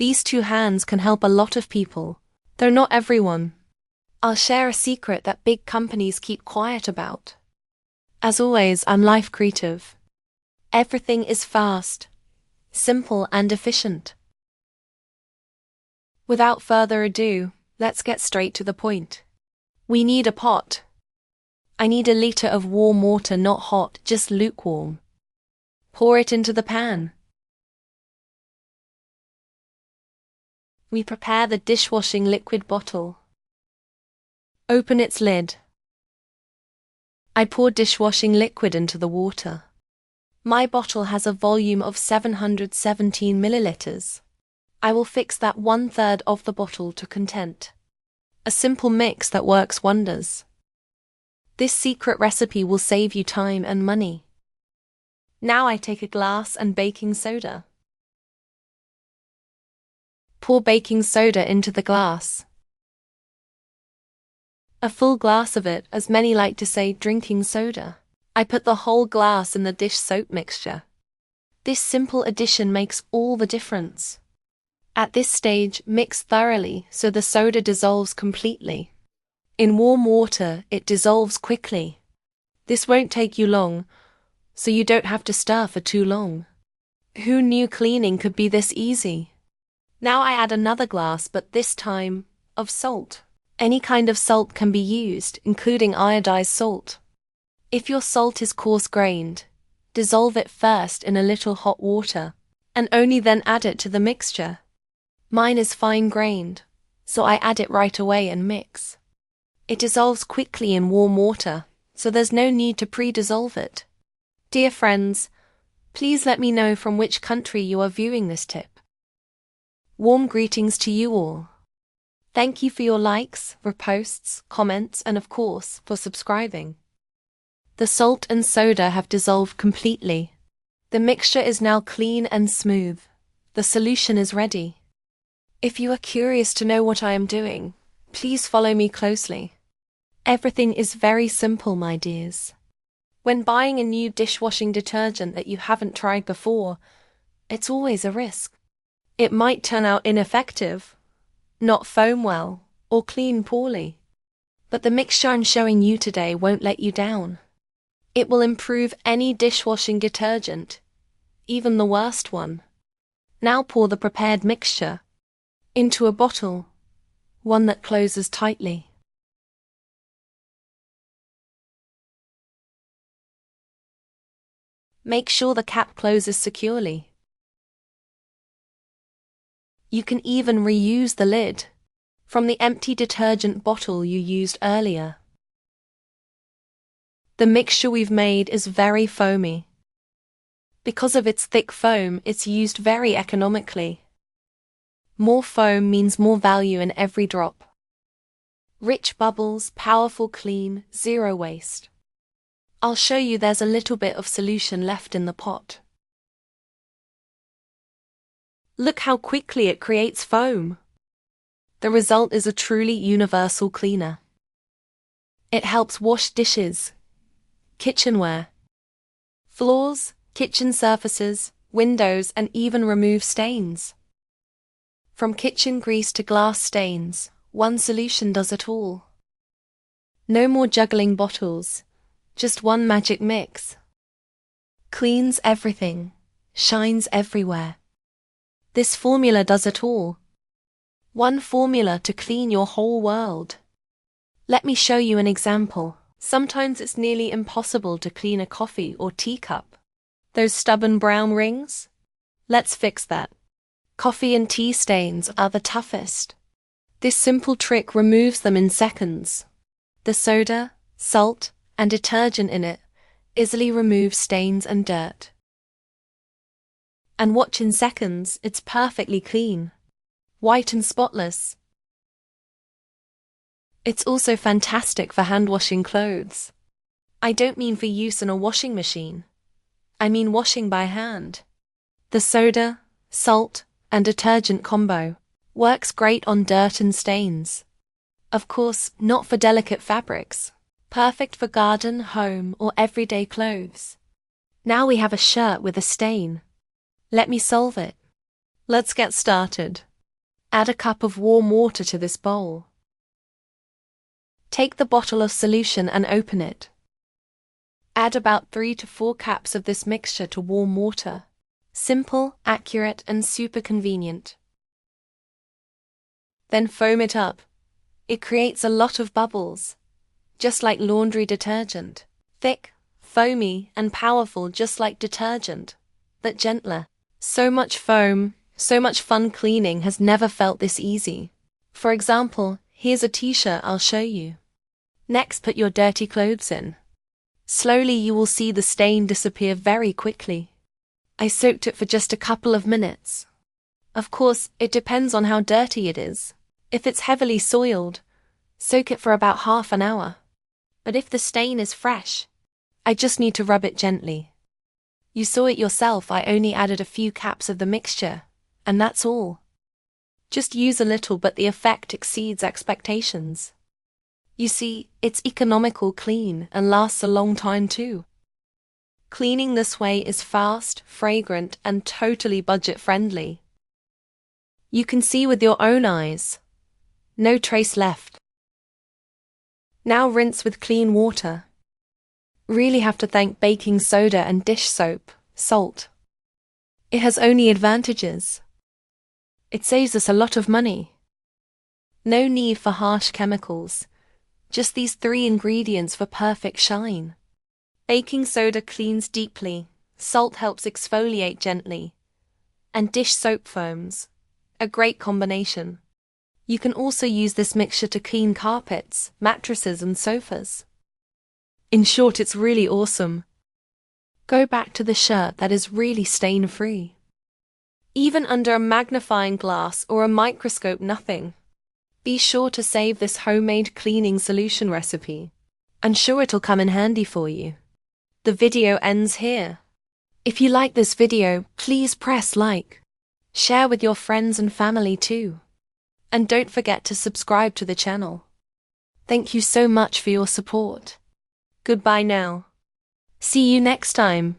These two hands can help a lot of people, though not everyone. I'll share a secret that big companies keep quiet about. As always, I'm Life Kreativ. Everything is fast, simple and efficient. Without further ado, let's get straight to the point. We need a pot. I need a liter of warm water, not hot, just lukewarm. Pour it into the pan. We prepare the dishwashing liquid bottle. Open its lid. I pour dishwashing liquid into the water. My bottle has a volume of 717 milliliters. I will fix that 1/3 of the bottle to content. A simple mix that works wonders. This secret recipe will save you time and money. Now I take a glass and baking soda. Pour baking soda into the glass. A full glass of it, as many like to say drinking soda. I put the whole glass in the dish soap mixture. This simple addition makes all the difference. At this stage, mix thoroughly so the soda dissolves completely. In warm water, it dissolves quickly. This won't take you long, so you don't have to stir for too long. Who knew cleaning could be this easy? Now I add another glass, but this time, of salt. Any kind of salt can be used, including iodized salt. If your salt is coarse-grained, dissolve it first in a little hot water, and only then add it to the mixture. Mine is fine-grained, so I add it right away and mix. It dissolves quickly in warm water, so there's no need to pre-dissolve it. Dear friends, please let me know from which country you are viewing this tip. Warm greetings to you all. Thank you for your likes, reposts, comments, and of course, for subscribing. The salt and soda have dissolved completely. The mixture is now clean and smooth. The solution is ready. If you are curious to know what I am doing, please follow me closely. Everything is very simple, my dears. When buying a new dishwashing detergent that you haven't tried before, it's always a risk. It might turn out ineffective, not foam well, or clean poorly. But the mixture I'm showing you today won't let you down. It will improve any dishwashing detergent, even the worst one. Now pour the prepared mixture into a bottle, one that closes tightly. Make sure the cap closes securely. You can even reuse the lid from the empty detergent bottle you used earlier. The mixture we've made is very foamy. Because of its thick foam, it's used very economically. More foam means more value in every drop. Rich bubbles, powerful clean, zero waste. I'll show you there's a little bit of solution left in the pot. Look how quickly it creates foam. The result is a truly universal cleaner. It helps wash dishes, kitchenware, floors, kitchen surfaces, windows, and even remove stains. From kitchen grease to glass stains, one solution does it all. No more juggling bottles, just one magic mix. Cleans everything, shines everywhere. This formula does it all. One formula to clean your whole world. Let me show you an example. Sometimes it's nearly impossible to clean a coffee or teacup. Those stubborn brown rings? Let's fix that. Coffee and tea stains are the toughest. This simple trick removes them in seconds. The soda, salt, and detergent in it easily remove stains and dirt. And watch, in seconds, it's perfectly clean, white and spotless. It's also fantastic for hand washing clothes. I don't mean for use in a washing machine. I mean washing by hand. The soda, salt, and detergent combo works great on dirt and stains. Of course, not for delicate fabrics. Perfect for garden, home, or everyday clothes. Now we have a shirt with a stain. Let me solve it. Let's get started. Add a cup of warm water to this bowl. Take the bottle of solution and open it. Add about 3 to 4 cups of this mixture to warm water. Simple, accurate, and super convenient. Then foam it up. It creates a lot of bubbles, just like laundry detergent. Thick, foamy, and powerful just like detergent, but gentler. So much foam, so much fun cleaning has never felt this easy. For example, here's a t-shirt I'll show you. Next, put your dirty clothes in. Slowly you will see the stain disappear very quickly. I soaked it for just a couple of minutes. Of course, it depends on how dirty it is. If it's heavily soiled, soak it for about half an hour. But if the stain is fresh, I just need to rub it gently. You saw it yourself, I only added a few caps of the mixture, and that's all. Just use a little, but the effect exceeds expectations. You see, it's economical, clean, and lasts a long time too. Cleaning this way is fast, fragrant, and totally budget-friendly. You can see with your own eyes. No trace left. Now rinse with clean water. Really have to thank baking soda and dish soap, salt. It has only advantages. It saves us a lot of money. No need for harsh chemicals. Just these 3 ingredients for perfect shine. Baking soda cleans deeply, salt helps exfoliate gently, and dish soap foams. A great combination. You can also use this mixture to clean carpets, mattresses, and sofas. In short, it's really awesome. Go back to the shirt that is really stain-free. Even under a magnifying glass or a microscope, nothing. Be sure to save this homemade cleaning solution recipe. I'm sure it'll come in handy for you. The video ends here. If you like this video, please press like. Share with your friends and family too. And don't forget to subscribe to the channel. Thank you so much for your support. Goodbye now. See you next time.